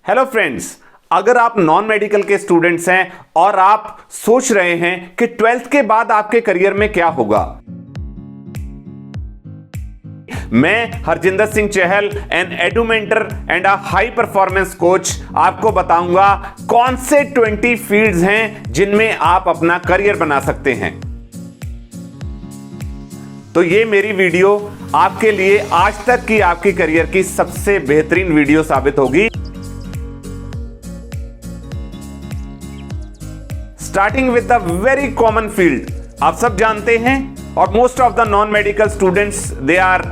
Hello friends, अगर आप non medical के स्टूडेंट्स हैं और आप सोच रहे हैं कि 12th के बाद आपके करियर में क्या होगा, मैं Harjinder Singh Chahal an edumentor and a high performance coach आपको बताऊंगा कौन से 20 फील्ड्स हैं जिनमें आप अपना करियर बना सकते हैं। तो ये मेरी वीडियो आपके लिए आज तक की आपकी करियर की सबसे बेहतरीन वीडियो साबित होगी। Starting with the very common field, आप सब जानते हैं और most of the non medical students they are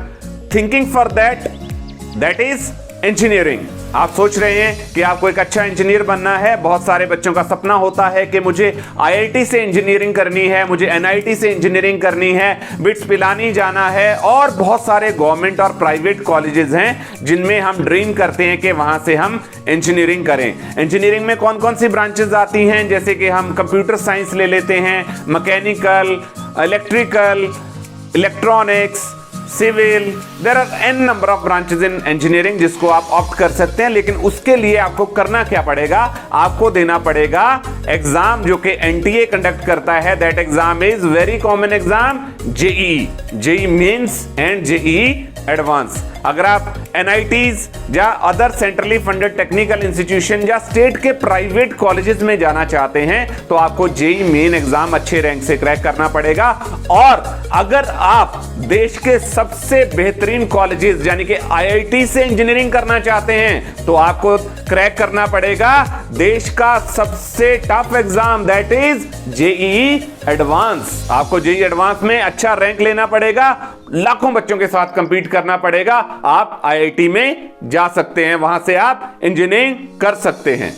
thinking for that is engineering. आप सोच रहे हैं कि आपको एक अच्छा इंजीनियर बनना है। बहुत सारे बच्चों का सपना होता है कि मुझे आईआईटी से इंजीनियरिंग करनी है, मुझे एनआईटी से इंजीनियरिंग करनी है, बिट्स पिलानी जाना है, और बहुत सारे गवर्नमेंट और प्राइवेट कॉलेजेस हैं जिनमें हम ड्रीम करते हैं कि वहां से हम इंजीनियरिंग करें। इंजीनियरिंग में कौन कौन सी ब्रांचेस आती हैं, जैसे कि हम कंप्यूटर साइंस ले लेते हैं, mechanical, electrical, electronics, civil, there are a number of branches in engineering जिसको आप ऑप्ट कर सकते हैं। लेकिन उसके लिए आपको करना क्या पड़ेगा, आपको देना पड़ेगा एग्जाम जो कि एनटीए कंडक्ट करता है। That exam is very common exam, JEE mains and JEE advance. अगर आप एनआईटीज या other centrally funded technical institution या स्टेट के प्राइवेट कॉलेजेस में जाना चाहते हैं तो आपको जेईई मेन एग्जाम अच्छे रैंक से क्रैक करना पड़ेगा। और अगर आप देश के सबसे बेहतरीन कॉलेजेस यानी कि आईआईटी से इंजीनियरिंग करना चाहते हैं तो आपको क्रैक करना पड़ेगा देश का सबसे tough exam, that is JEE advance. आपको जेईई एडवांस में अच्छा रैंक लेना पड़ेगा, लाखों बच्चों के साथ कंपीट करना पड़ेगा, आप आईआईटी में जा सकते हैं, वहां से आप इंजीनियरिंग कर सकते हैं।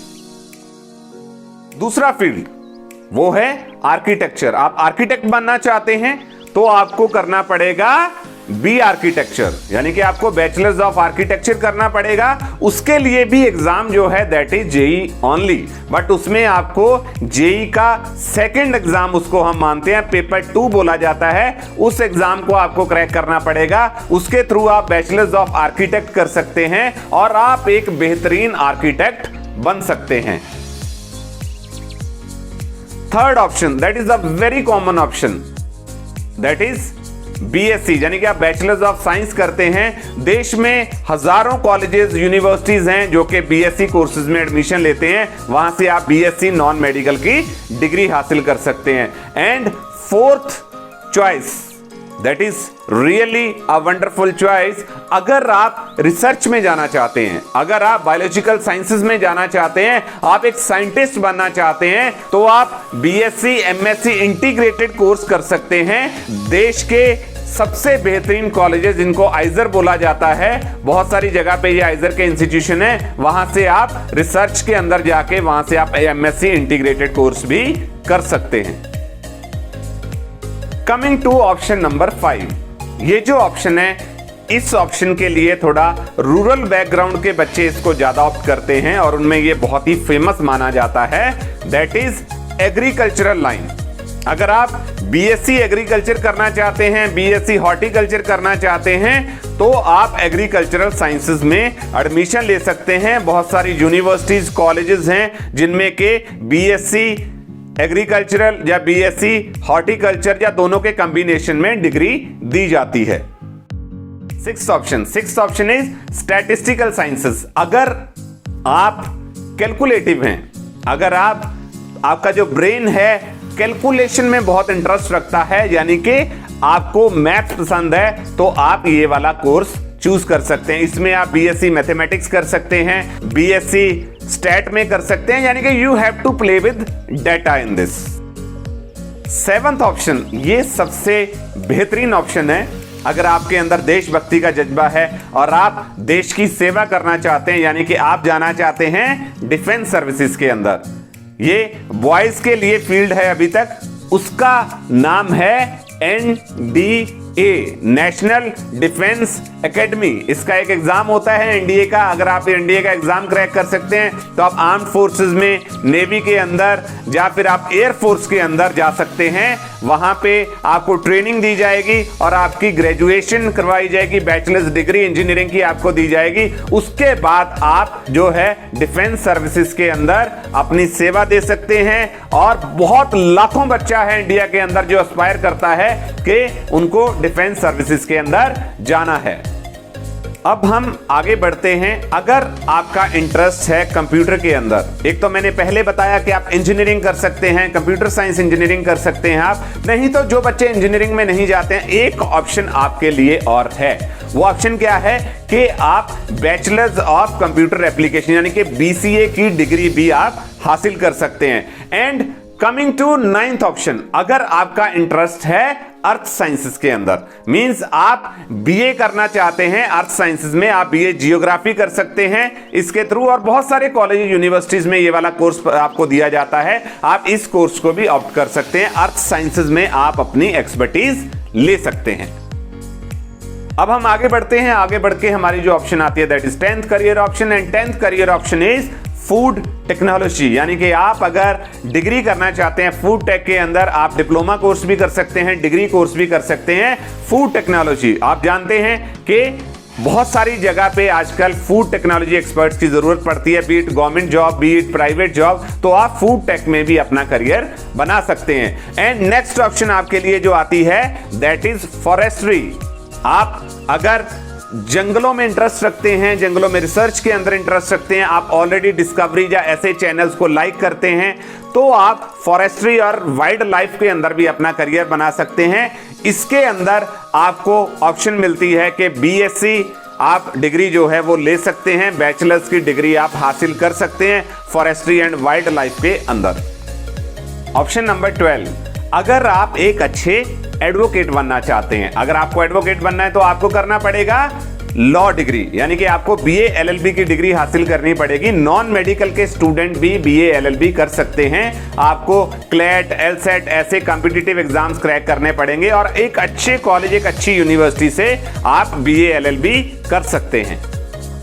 दूसरा फील्ड वो है आर्किटेक्चर। आप आर्किटेक्ट बनना चाहते हैं तो आपको करना पड़ेगा बी आर्किटेक्चर, यानी कि आपको बैचलर्स ऑफ आर्किटेक्चर करना पड़ेगा। उसके लिए भी एग्जाम जो है that is JEE only, but उसमें आपको जेईई का सेकंड एग्जाम, उसको हम मानते हैं पेपर 2 बोला जाता है, उस एग्जाम को आपको क्रैक करना पड़ेगा। उसके थ्रू आप बैचलर्स ऑफ आर्किटेक्ट कर सकते हैं और आप एक बेहतरीन आर्किटेक्ट बन सकते हैं। Third option, that is a very common option, that is BSc, यानी कि आप बैचलर्स ऑफ साइंस करते हैं। देश में हजारों कॉलेजेस, यूनिवर्सिटीज हैं जो कि बीएससी कोर्सेज में एडमिशन लेते हैं, वहां से आप बीएससी नॉन मेडिकल की डिग्री हासिल कर सकते हैं। And fourth choice, that is really a wonderful choice, अगर आप रिसर्च में जाना चाहते हैं, अगर आप बायोलॉजिकल साइंसेज में जाना चाहते हैं, आप एक साइंटिस्ट बनना चाहते हैं, तो आप बीएससी एमएससी इंटीग्रेटेड कोर्स कर सकते हैं। देश के सबसे बेहतरीन कॉलेजेस जिनको आइजर बोला जाता है, बहुत सारी जगह पे ये आइजर के इंस्टीट्यूशन है, वहां से आप रिसर्च के अंदर जाके वहां से आप एमएससी इंटीग्रेटेड कोर्स भी कर सकते हैं। कमिंग टू ऑप्शन नंबर 5, ये जो ऑप्शन है, इस ऑप्शन के लिए थोड़ा रूरल बैकग्राउंड के बच्चे इसको ज्यादा ऑप्ट करते हैं और उनमें ये बहुत ही फेमस माना जाता है, दैट इज एग्रीकल्चरल लाइन। अगर आप बीएससी एग्रीकल्चर करना चाहते हैं, बीएससी हॉर्टिकल्चर करना चाहते हैं, तो आप एग्रीकल्चरल साइंसेज में एडमिशन ले सकते हैं। बहुत सारी यूनिवर्सिटीज, कॉलेजेस हैं जिनमें के बीएससी एग्रीकल्चरल या बीएससी हॉर्टिकल्चर या दोनों के कॉम्बिनेशन में डिग्री दी जाती है। Sixth option is statistical sciences. अगर आप कैलकुलेटिव हैं, अगर आपका जो ब्रेन है कैलकुलेशन में बहुत इंटरेस्ट रखता है, यानी कि आपको मैथ्स पसंद है, तो आप ये वाला कोर्स चूज कर सकते हैं। इसमें आप बीएससी मैथमेटिक्स कर सकते हैं, बीएससी स्टैट में कर सकते हैं, यानी कि you have to play with data in this. Seventh option, ये सबसे बेहतरीन ऑप्शन है। अगर आपके अंदर देशभक्ति का जज्बा है और आप देश की सेवा करना चाहते हैं, यानी कि आप जाना चाहते हैं डिफेंस सर्विसेज के अंदर, ये बॉयज के लिए फील्ड है अभी तक, उसका नाम है एनडीए, नेशनल डिफेंस एकेडमी, इसका एक एग्जाम होता है एनडीए का। अगर आप एनडीए का एग्जाम क्रैक कर सकते हैं तो आप आर्म्ड फोर्सेस में, नेवी के अंदर या फिर आप एयर फोर्स के अंदर जा सकते हैं। वहां पे आपको ट्रेनिंग दी जाएगी और आपकी ग्रेजुएशन करवाई जाएगी, बैचलर्स डिग्री इंजीनियरिंग की आपको दी जाएगी। उसके बाद आप जो है डिफेंस सर्विसेज के अंदर अपनी सेवा दे सकते हैं। और बहुत लाखों बच्चा है इंडिया के अंदर जो एस्पायर करता है कि उनको डिफेंस सर्विसेज के अंदर जाना है। अब हम आगे बढ़ते हैं। अगर आपका इंटरेस्ट है कंप्यूटर के अंदर, एक तो मैंने पहले बताया कि आप इंजीनियरिंग कर सकते हैं, कंप्यूटर साइंस इंजीनियरिंग कर सकते हैं आप। नहीं तो जो बच्चे इंजीनियरिंग में नहीं जाते हैं, एक ऑप्शन आपके लिए और है। वो ऑप्शन क्या है कि आप बैचलर्स ऑफ कंप्यूटर एप्लीकेशन यानी कि बीसीए की डिग्री भी आप हासिल कर सकते हैं। And coming to 9th option, अगर आपका इंटरेस्ट है अर्थ साइंसेस के अंदर, मींस आप बीए करना चाहते हैं अर्थ साइंसेस में, आप बीए जियोग्राफी कर सकते हैं इसके थ्रू। और बहुत सारे कॉलेज यूनिवर्सिटीज में ये वाला कोर्स आपको दिया जाता है, आप इस कोर्स को भी ऑप्ट कर सकते हैं। अर्थ साइंसेस में आप अपनी एक्सपर्टीज ले सकते हैं। अब हम आगे बढ़ते हैं। आगे बढ़ के हमारी जो ऑप्शन आती है that is 10th career option. And 10th career option is food technology, यानी कि आप अगर डिग्री करना चाहते हैं फूड टेक के अंदर, आप डिप्लोमा कोर्स भी कर सकते हैं, डिग्री कोर्स भी कर सकते हैं। फूड टेक्नोलॉजी, आप जानते हैं कि बहुत सारी जगह पे आजकल फूड टेक्नोलॉजी एक्सपर्ट्स की जरूरत पड़ती है, B it government job, B it private job, तो आप फूड टेक में भी अपना करियर बना सकते हैं। एंड नेक्स्ट ऑप्शन आपके लिए जो आती है दैट इज फॉरेस्ट्री। आप अगर जंगलों में इंटरेस्ट रखते हैं, जंगलों में रिसर्च के अंदर इंटरेस्ट रखते हैं, आप ऑलरेडी डिस्कवरी या ऐसे चैनल्स को लाइक करते हैं, तो आप फॉरेस्ट्री और वाइल्ड लाइफ के अंदर भी अपना करियर बना सकते हैं। इसके अंदर आपको ऑप्शन मिलती है कि बीएससी आप डिग्री जो है वो ले सकते हैं, बैचलर्स की डिग्री आप हासिल कर सकते हैं फॉरेस्ट्री एंड वाइल्ड लाइफ के अंदर। ऑप्शन नंबर 12, अगर आप एक अच्छे एडवोकेट बनना चाहते हैं, अगर आपको एडवोकेट बनना है तो आपको करना पड़ेगा लॉ डिग्री, यानी कि आपको बीए एलएलबी की डिग्री हासिल करनी पड़ेगी। नॉन मेडिकल के स्टूडेंट भी बीए एलएलबी कर सकते हैं। आपको क्लैट, एलसेट ऐसे कॉम्पिटिटिव एग्जाम्स क्रैक करने पड़ेंगे और एक अच्छे कॉलेज, एक अच्छी यूनिवर्सिटी से आप बीए एलएलबी कर सकते हैं।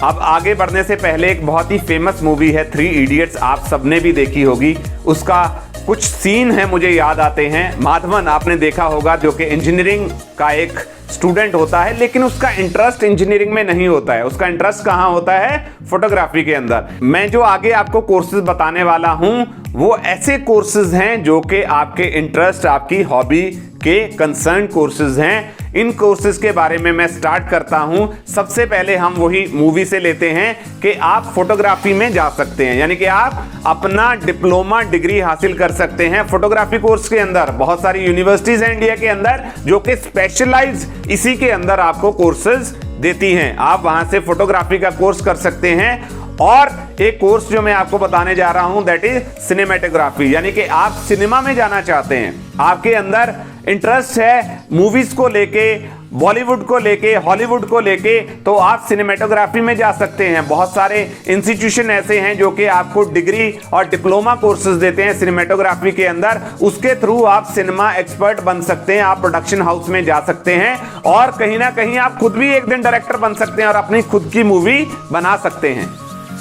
अब आगे बढ़ने से पहले एक बहुत ही फेमस मूवी है 3 इडियट्स, आप सबने भी देखी होगी। उसका कुछ सीन है मुझे याद आते हैं। माधवन आपने देखा होगा जो कि इंजीनियरिंग का एक स्टूडेंट होता है, लेकिन उसका इंटरेस्ट इंजीनियरिंग में नहीं होता है, उसका इंटरेस्ट कहाँ होता है, फोटोग्राफी के अंदर। मैं जो आगे आपको कोर्सेज बताने वाला हूं वो ऐसे कोर्सेज हैं जो कि आपके इंटरेस्ट, आपकी हॉबी के कंसर्न कोर्सेज हैं। इन कोर्सेज के बारे में मैं स्टार्ट करता हूं। सबसे पहले हम वही मूवी से लेते हैं कि आप फोटोग्राफी में जा सकते हैं, यानी कि आप अपना डिप्लोमा डिग्री हासिल कर सकते हैं फोटोग्राफी कोर्स के अंदर। बहुत सारी यूनिवर्सिटीज हैं इंडिया के अंदर जो कि स्पेशलाइज इसी के अंदर आपको कोर्सेज देती हैं। आप वहां से फोटोग्राफी का कोर्स कर सकते हैं। और एक कोर्स जो मैं आपको बताने जा रहा हूं दैट इज सिनेमेटोग्राफी, यानी कि आप सिनेमा में जाना चाहते हैं, आपके अंदर इंटरेस्ट है मूवीज को लेके, बॉलीवुड को लेके, हॉलीवुड को लेके, तो आप सिनेमेटोग्राफी में जा सकते हैं। बहुत सारे इंस्टीट्यूशन ऐसे हैं जो कि आपको डिग्री और डिप्लोमा कोर्सेज देते हैं सिनेमेटोग्राफी के अंदर। उसके थ्रू आप सिनेमा एक्सपर्ट बन सकते हैं, आप प्रोडक्शन हाउस में जा सकते हैं और कहीं ना कहीं आप खुद भी एक दिन डायरेक्टर बन सकते हैं और अपनी खुद की मूवी बना सकते हैं।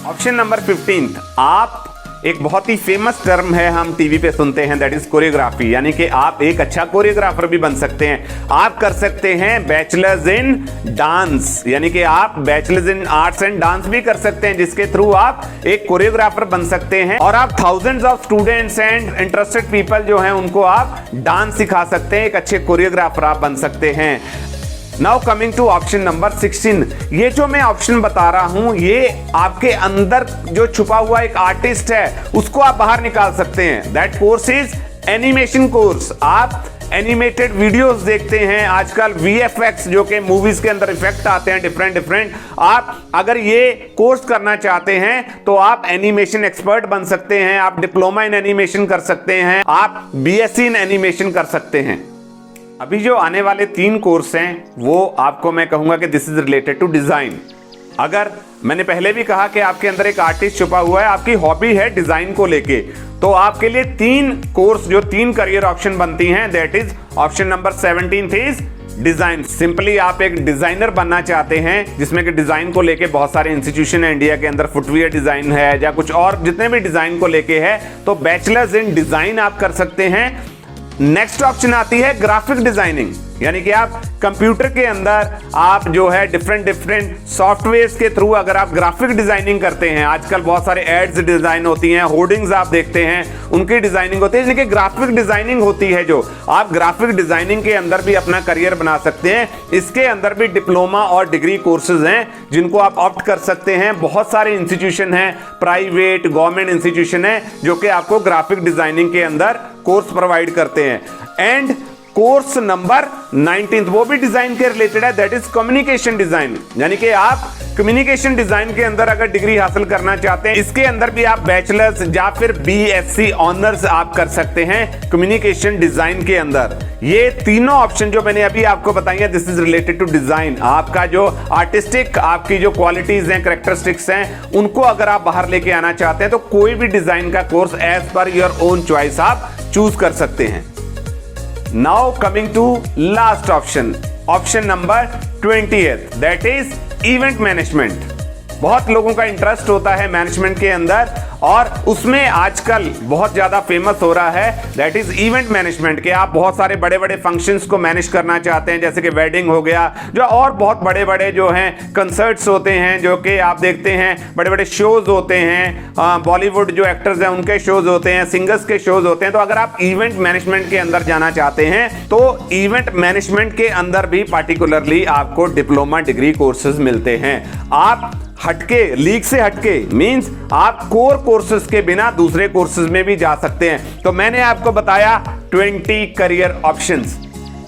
ऑप्शन नंबर 15, आप एक बहुत ही फेमस टर्म है, हम टीवी पे सुनते हैं, दैट इज कोरियोग्राफी, यानी कि आप एक अच्छा कोरियोग्राफर भी बन सकते हैं। आप कर सकते हैं बैचलर्स इन डांस, यानी कि आप bachelors in arts and dance भी कर सकते हैं, जिसके थ्रू आप एक कोरियोग्राफर बन सकते हैं और आप thousands of students and interested people जो हैं उनको आप डांस सिखा सकते हैं, एक अच्छे कोरियोग्राफर आप बन सकते हैं। Now coming to option number 16, ये जो मैं ऑप्शन बता रहा हूं ये आपके अंदर जो छुपा हुआ एक आर्टिस्ट है उसको आप बाहर निकाल सकते हैं। That course is animation course. आप एनिमेटेड वीडियोस देखते हैं आजकल, वीएफएक्स जो कि मूवीज के अंदर इफेक्ट आते हैं डिफरेंट। आप अगर ये कोर्स करना चाहते हैं तो आप एनिमेशन एक्सपर्ट बन सकते हैं, आप डिप्लोमा इन एनिमेशन कर सकते हैं, आप बीएससी इन एनिमेशन कर सकते हैं। अभी जो आने वाले 3 कोर्स हैं वो आपको मैं कहूंगा कि this is related to design. अगर मैंने पहले भी कहा कि आपके अंदर एक आर्टिस्ट छुपा हुआ है, आपकी हॉबी है डिजाइन को लेके, तो आपके लिए 3 कोर्स जो 3 करियर ऑप्शन बनती हैं that is option number 17 is design, simply आप एक डिजाइनर बनना चाहते हैं जिसमें कि डिजाइन को लेके बहुत सारे इंस्टीट्यूशन है इंडिया के अंदर, फुटवियर डिजाइन है या कुछ और जितने भी डिजाइन को लेके है, तो बैचलर्स इन डिजाइन आप कर सकते हैं। नेक्स्ट ऑप्शन आती है ग्राफिक डिजाइनिंग, यानी कि आप कंप्यूटर के अंदर आप जो है डिफरेंट सॉफ्टवेयर्स के थ्रू अगर आप ग्राफिक डिजाइनिंग करते हैं, आजकल बहुत सारे एड्स डिजाइन होती हैं, होर्डिंग्स आप देखते हैं, उनकी डिजाइनिंग होती है, यानी कि ग्राफिक डिजाइनिंग होती है जो आप ग्राफिक डिजाइनिंग के अंदर भी अपना करियर बना सकते हैं। इसके अंदर भी डिप्लोमा और डिग्री कोर्सेज हैं जिनको आप ऑप्ट कर सकते हैं। बहुत सारे इंस्टीट्यूशन हैं, प्राइवेट गवर्नमेंट इंस्टीट्यूशन है जो कि आपको ग्राफिक डिजाइनिंग के अंदर कोर्स प्रोवाइड करते हैं। एंड कोर्स नंबर 19 वो भी डिजाइन के रिलेटेड है, दैट इज कम्युनिकेशन डिजाइन, यानी कि आप कम्युनिकेशन डिजाइन के अंदर अगर डिग्री हासिल करना चाहते हैं, इसके अंदर भी आप बैचलर्स या फिर बीएससी ऑनर्स आप कर सकते हैं कम्युनिकेशन डिजाइन के अंदर। ये तीनों ऑप्शन जो मैंने अभी आपको बताई है, this is related to design. आपका जो आर्टिस्टिक आपकी जो क्वालिटीज हैं, कैरेक्टरिस्टिक्स हैं, उनको अगर आप बाहर लेके आना चाहते हैं तो कोई भी डिजाइन का course as per your own choice आप चूज कर सकते हैं। Now coming to last option number 20th, that is event management। बहुत लोगों का इंटरेस्ट होता है मैनेजमेंट के अंदर और उसमें आजकल बहुत ज्यादा फेमस हो रहा है, दैट इज इवेंट मैनेजमेंट के। आप बहुत सारे बड़े बड़े फंक्शंस को मैनेज करना चाहते हैं, जैसे कि वेडिंग हो गया, जो और बहुत बड़े बड़े जो हैं कंसर्ट्स होते हैं, जो कि आप देखते हैं बड़े बड़े शोज होते हैं, बॉलीवुड जो एक्टर्स हैं उनके शोज होते हैं, सिंगर्स के शोज होते हैं। तो अगर आप इवेंट मैनेजमेंट के अंदर जाना चाहते हैं तो इवेंट मैनेजमेंट के अंदर भी पार्टिकुलरली आपको डिप्लोमा डिग्री कोर्सेज मिलते हैं। आप हटके, लीग से हटके मींस आप कोर कोर्सेज के बिना दूसरे कोर्सेज में भी जा सकते हैं। तो मैंने आपको बताया 20 career options,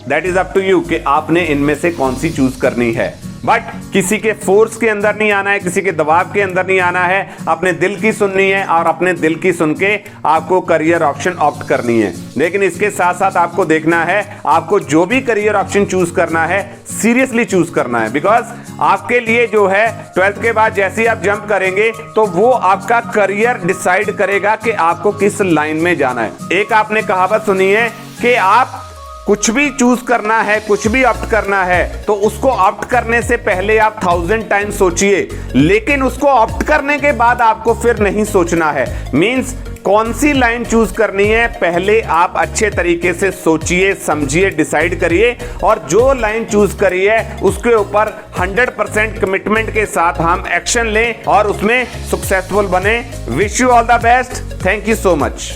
that is up to you कि आपने इनमें से कौन सी चूज करनी है। बट किसी के फोर्स के अंदर नहीं आना है, किसी के दबाव के अंदर नहीं आना है, अपने दिल की सुननी है और अपने दिल की सुन के आपको करियर ऑप्शन ऑप्ट करनी है। लेकिन इसके साथ साथ आपको देखना है, आपको जो भी करियर ऑप्शन चूज करना है सीरियसली चूज करना है, बिकॉज आपके लिए जो है 12th के बाद जैसे ही आप जंप करेंगे तो वो आपका करियर डिसाइड करेगा कि आपको किस लाइन में जाना है। एक आपने कहावत सुनी है कि आप कुछ भी चूज करना है, कुछ भी ऑप्ट करना है तो उसको ऑप्ट करने से पहले आप 1000 टाइम सोचिए, लेकिन उसको ऑप्ट करने के बाद आपको फिर नहीं सोचना है। मींस कौन सी लाइन चूज करनी है पहले आप अच्छे तरीके से सोचिए, समझिए, डिसाइड करिए और जो लाइन चूज करी है उसके ऊपर 100% कमिटमेंट के साथ हम एक्शन लें और उसमें सक्सेसफुल बने। Wish you all the best. Thank you so much.